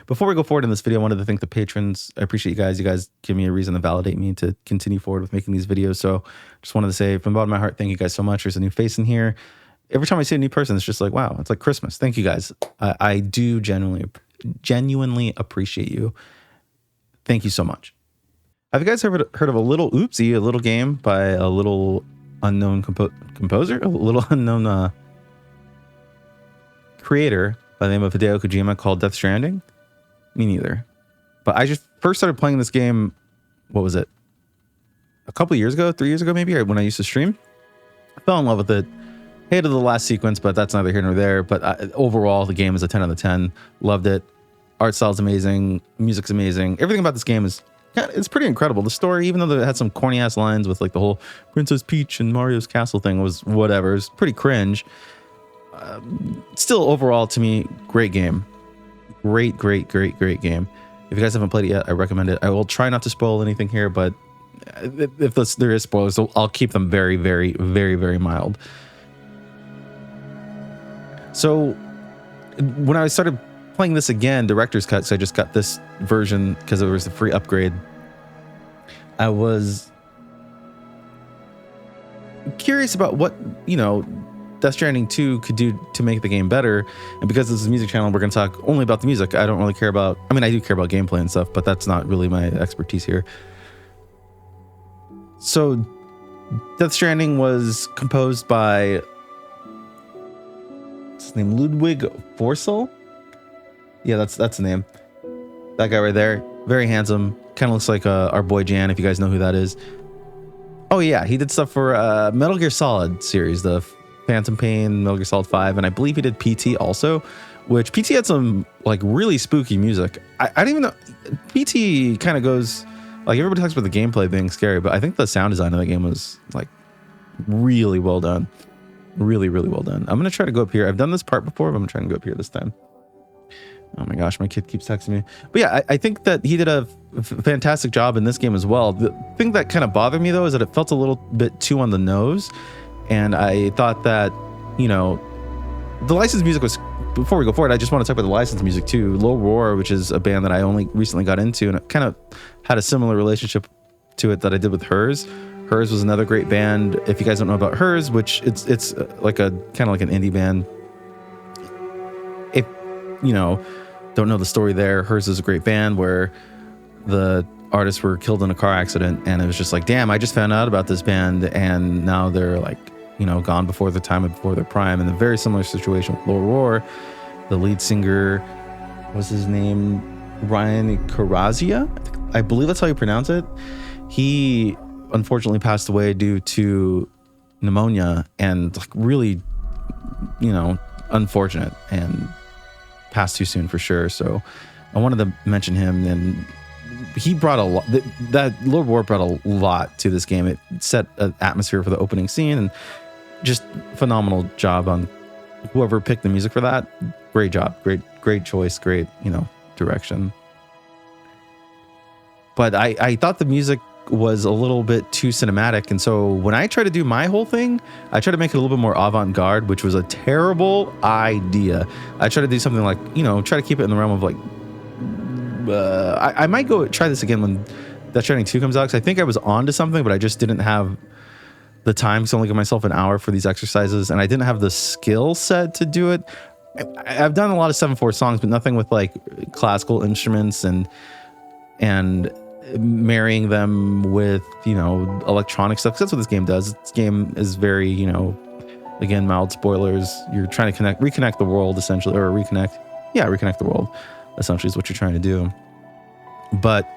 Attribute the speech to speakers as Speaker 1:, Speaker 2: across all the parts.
Speaker 1: before we go forward in this video, I wanted to thank the patrons. I appreciate you guys. You guys give me a reason to validate me to continue forward with making these videos. So just wanted to say from the bottom of my heart, thank you guys so much. There's a new face in here. Every time I see a new person, it's just like, wow, it's like Christmas. Thank you guys. I do genuinely appreciate you. Thank you so much. Have you guys heard of a little oopsie, a little game by a little unknown composer, a little unknown creator by the name of Hideo Kojima called Death Straning? Me neither. But I just first started playing this game, what was it? A couple years ago, 3 years ago maybe, when I used to stream. I fell in love with it. Hated the last sequence, but that's neither here nor there. But overall, the game is a 10 out of 10. Loved it. Art style is amazing. Music's amazing. Everything about this game is it's pretty incredible. The story, even though it had some corny ass lines with like the whole Princess Peach and Mario's castle thing, was whatever. It was pretty cringe. Still, overall, to me, great game. Great game. If you guys haven't played it yet, I recommend it. I will try not to spoil anything here, but if there is spoilers, I'll keep them very mild. So when I started playing this again, director's cut, so I just got this version because it was a free upgrade. I was curious about what, Death Stranding 2 could do to make the game better. And because this is a music channel, we're going to talk only about the music. I don't really care about, I do care about gameplay and stuff, but that's not really my expertise here. So Death Stranding was composed by, what's his name? Ludwig Forsell? Yeah, that's the name. That guy right there. Very handsome. Kind of looks like our boy Jan, if you guys know who that is. Oh yeah, he did stuff for Metal Gear Solid series, the Phantom Pain, Metal Gear Solid 5, and I believe he did PT also, which PT had some like really spooky music. I don't even know. PT kind of goes, like, everybody talks about the gameplay being scary, but I think the sound design of the game was like really well done. Really well done. I'm going to try to go up here. I've done this part before, but I'm trying to go up here this time. Oh my gosh, my kid keeps texting me. But yeah, I think that he did a fantastic job in this game as well. The thing that kind of bothered me though is that it felt a little bit too on the nose. And I thought that, the licensed music was, before we go forward, I just want to talk about the licensed music too. Low Roar, which is a band that I only recently got into, and it kind of had a similar relationship to it that I did with Hers. Hers was another great band. If you guys don't know about Hers, which it's like a kind of like an indie band. If, don't know the story there, Hers is a great band where the artists were killed in a car accident, and it was just like, damn, I just found out about this band, and now they're like, gone before the time and before their prime. And a very similar situation with Low Roar. The lead singer, what's his name? Ryan Carazia? I believe that's how you pronounce it. He unfortunately passed away due to pneumonia, and like really, unfortunate, and passed too soon for sure. So I wanted to mention him, and he brought a lot. That Lord War brought a lot to this game. It set an atmosphere for the opening scene, and just phenomenal job on whoever picked the music for that. Great job, great choice, great direction. But I thought the music was a little bit too cinematic, and so when I try to do my whole thing, I try to make it a little bit more avant-garde, which was a terrible idea. I try to do something like, try to keep it in the realm of like, I might go try this again when Death Stranding 2 comes out, because I think I was onto something, but I just didn't have the time, because I only give myself an hour for these exercises, and I didn't have the skill set to do it. I've done a lot of 7/4 songs, but nothing with like classical instruments and marrying them with electronic stuff, 'cause that's what this game does. This game is very, again, mild spoilers, you're trying to reconnect the world essentially, or reconnect the world essentially is what you're trying to do. But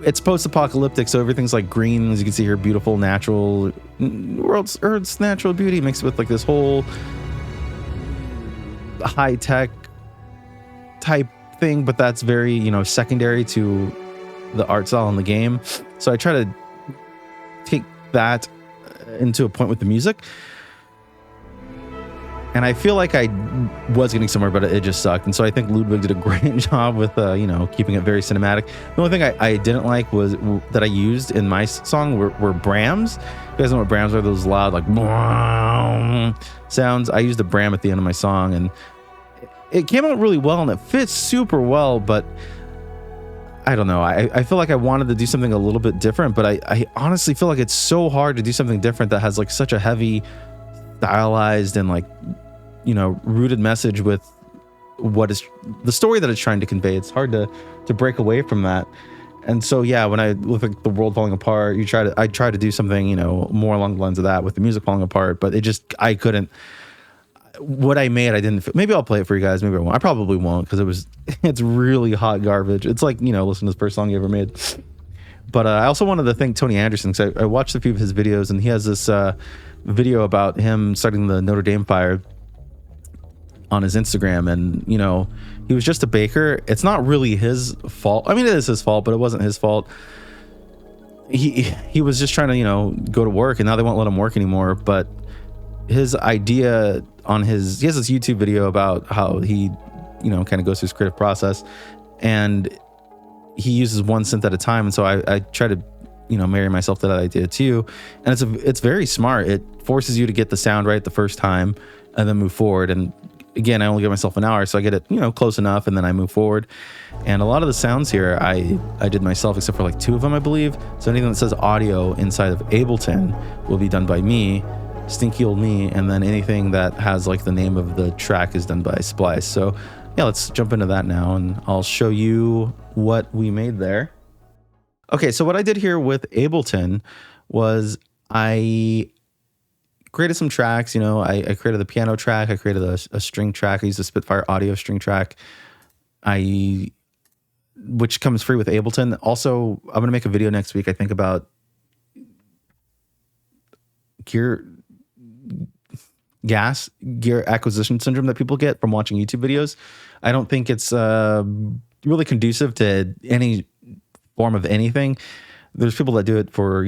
Speaker 1: it's post-apocalyptic, so everything's like green, as you can see here, beautiful natural Earth's natural beauty mixed with like this whole high-tech type thing, but that's very secondary to the art style in the game. So I try to take that into a point with the music. And I feel like I was getting somewhere, but it just sucked. And so I think Ludwig did a great job with, keeping it very cinematic. The only thing I didn't like was that I used in my song were Brahms. You guys know what Brahms are? Those loud, like, sounds. I used a Bram at the end of my song, and it came out really well, and it fits super well, but I don't know. I feel like I wanted to do something a little bit different, but I honestly feel like it's so hard to do something different that has like such a heavy stylized and like, rooted message with what is the story that it's trying to convey. It's hard to break away from that. And so, yeah, when I look at the world falling apart, I try to do something, more along the lines of that with the music falling apart, but I couldn't. What I made, I didn't. Maybe I'll play it for you guys. Maybe I won't. I probably won't because it's really hot garbage. It's like, listen to the first song you ever made. But I also wanted to thank Tony Anderson because I watched a few of his videos, and he has this video about him starting the Notre Dame fire on his Instagram. And, he was just a baker. It's not really his fault. I mean, it is his fault, but it wasn't his fault. He was just trying to, go to work, and now they won't let him work anymore. But his idea he has this YouTube video about how he, kind of goes through his creative process, and he uses one synth at a time. And so I try to, marry myself to that idea too. And it's very smart. It forces you to get the sound right the first time and then move forward. And again, I only give myself an hour, so I get it, close enough, and then I move forward. And a lot of the sounds here, I did myself, except for like 2 of them, I believe. So anything that says audio inside of Ableton will be done by me, Stinky Old Me, and then anything that has like the name of the track is done by Splice. So yeah, let's jump into that now, and I'll show you what we made there. Okay, so what I did here with Ableton was I created some tracks. I created the piano track, I created a string track, I used a Spitfire audio string track, which comes free with Ableton. Also, I'm gonna make a video next week, I think, about gear acquisition syndrome that people get from watching YouTube videos. I don't think it's really conducive to any form of anything. There's people that do it for,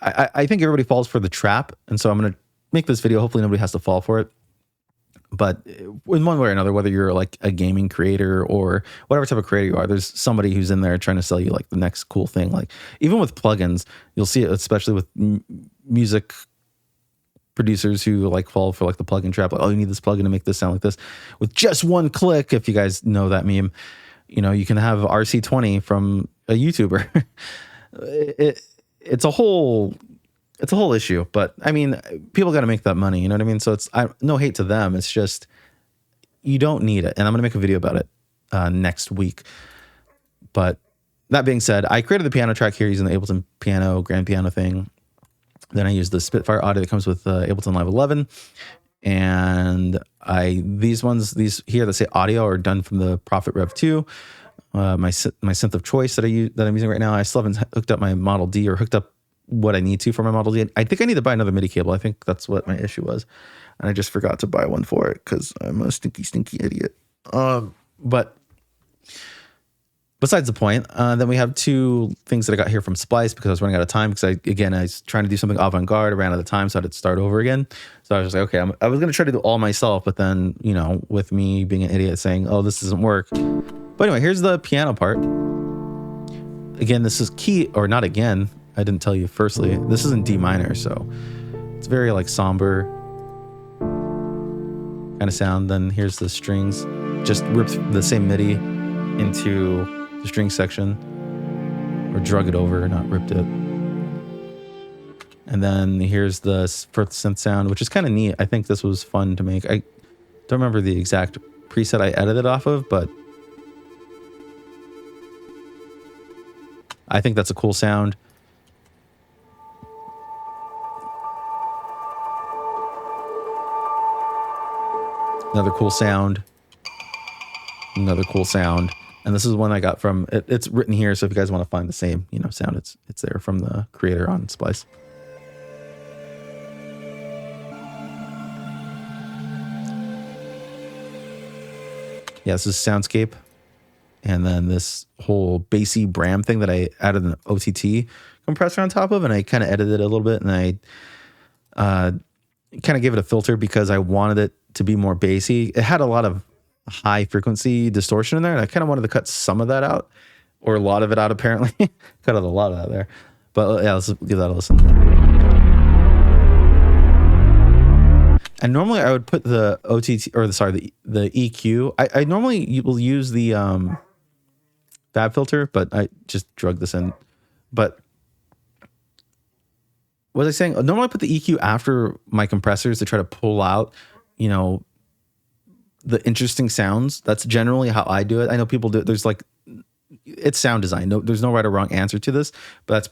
Speaker 1: I think everybody falls for the trap. And so I'm going to make this video. Hopefully nobody has to fall for it. But in one way or another, whether you're like a gaming creator or whatever type of creator you are, there's somebody who's in there trying to sell you like the next cool thing. Like even with plugins, you'll see it, especially with music producers who like fall for like the plugin trap. Like, oh, you need this plugin to make this sound like this with just one click. If you guys know that meme, you can have RC20 from a YouTuber. It's a whole issue, but I mean, people got to make that money. You know what I mean? So it's no hate to them. It's just, you don't need it. And I'm going to make a video about it next week. But that being said, I created the piano track here using the Ableton piano, grand piano thing. Then I used the Spitfire audio that comes with Ableton Live 11. And these here that say audio are done from the Prophet Rev 2. My synth of choice that I'm using right now. I still haven't hooked up my Model D or hooked up what I need to for my Model D. I think I need to buy another MIDI cable. I think that's what my issue was, and I just forgot to buy one for it because I'm a stinky idiot. But besides the point, then we have 2 things that I got here from Splice because I was running out of time. Because I was trying to do something avant-garde, I ran out of time, so I had to start over again. So I was just like, okay, I was going to try to do all myself, but then, with me being an idiot saying, oh, this doesn't work. But anyway, here's the piano part. Again, this is key, or not again, I didn't tell you firstly, this is in D minor, so it's very like somber kind of sound. Then here's the strings, just ripped the same MIDI into the string section, or drug it over, not ripped it. And then here's the first synth sound, which is kind of neat. I think this was fun to make. I don't remember the exact preset I edited off of, but I think that's a cool sound. Another cool sound. Another cool sound. And this is one I got from, it's written here, so if you guys want to find the same, sound, it's there from the creator on Splice. Yeah, this is Soundscape. And then this whole bassy Bram thing that I added an OTT compressor on top of, and I kind of edited it a little bit, and I kind of gave it a filter because I wanted it to be more bassy. It had a lot of high frequency distortion in there, and I kind of wanted to cut some of that out, or a lot of it out apparently. Cut out a lot of that there. But yeah, let's give that a listen. And normally I would put the OTT, or the EQ. I normally will use the fab filter, but I just drug this in. But what was I saying? Normally I put the EQ after my compressors to try to pull out, you know, the interesting sounds. That's generally how I do it. I know people do it. There's like, it's sound design. No, there's no right or wrong answer to this, but that's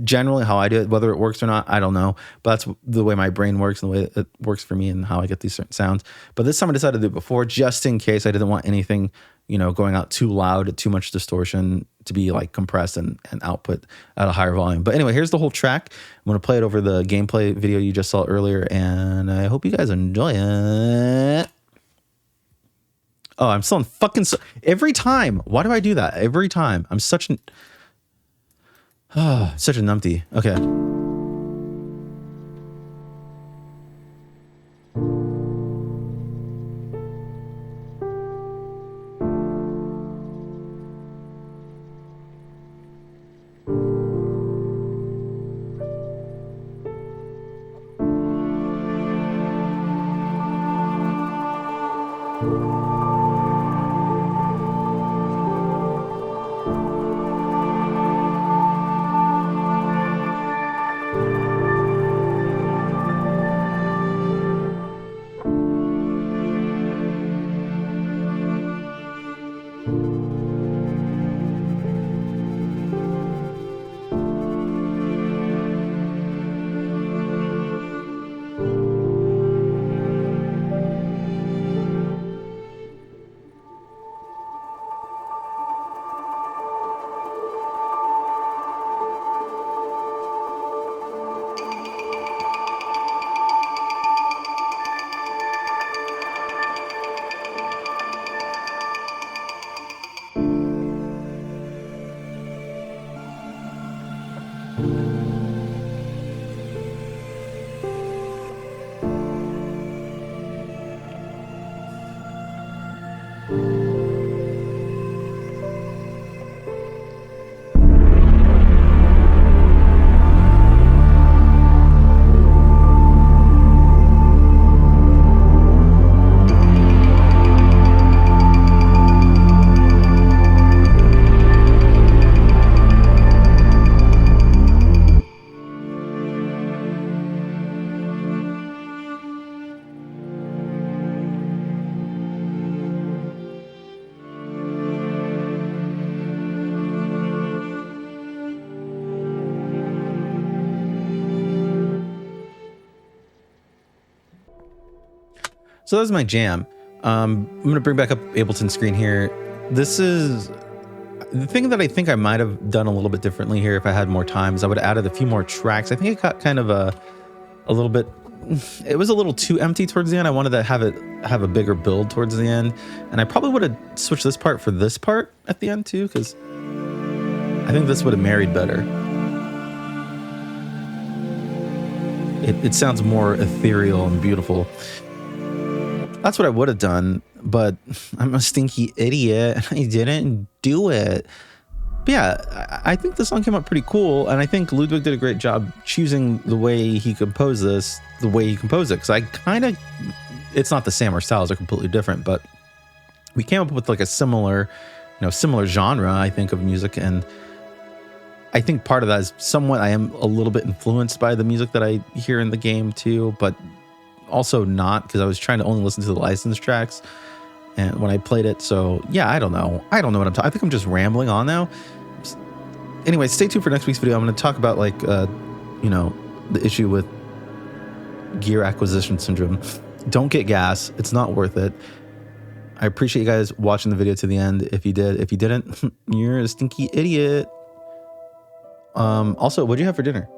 Speaker 1: generally how I do it. Whether it works or not, I don't know. But that's the way my brain works and the way it works for me and how I get these certain sounds. But this time I decided to do it before, just in case I didn't want anything, you know, going out too loud, too much distortion to be like compressed and output at a higher volume. But anyway, here's the whole track. I'm going to play it over the gameplay video you just saw earlier, and I hope you guys enjoy it. Oh, I'm still fucking every time. Why do I do that? Every time. I'm such an such a numpty. Okay. So that was my jam. I'm going to bring back up Ableton screen here. This is the thing that I think I might have done a little bit differently here if I had more time, is I would have added a few more tracks. I think it got kind of a little bit, it was a little too empty towards the end. I wanted to have a bigger build towards the end. And I probably would have switched this part for this part at the end too, because I think this would have married better. It sounds more ethereal and beautiful. That's what I would have done, but I'm a stinky idiot and I didn't do it. But yeah, I think the song came out pretty cool, and I think Ludwig did a great job choosing the way he composed this, the way he composed it, because I kind of, it's not the same, our styles are completely different, but we came up with like a similar genre, I think, of music, and I think part of that is somewhat, I am a little bit influenced by the music that I hear in the game too, but also not, because I was trying to only listen to the licensed tracks and when I played it. So yeah, I don't know what I'm talking. I think I'm just rambling on now. Anyway, stay tuned for next week's video. I'm going to talk about like the issue with gear acquisition syndrome. Don't get gas. It's not worth it. I appreciate you guys watching the video to the end. If you did, if you didn't, you're a stinky idiot. Also, what'd you have for dinner?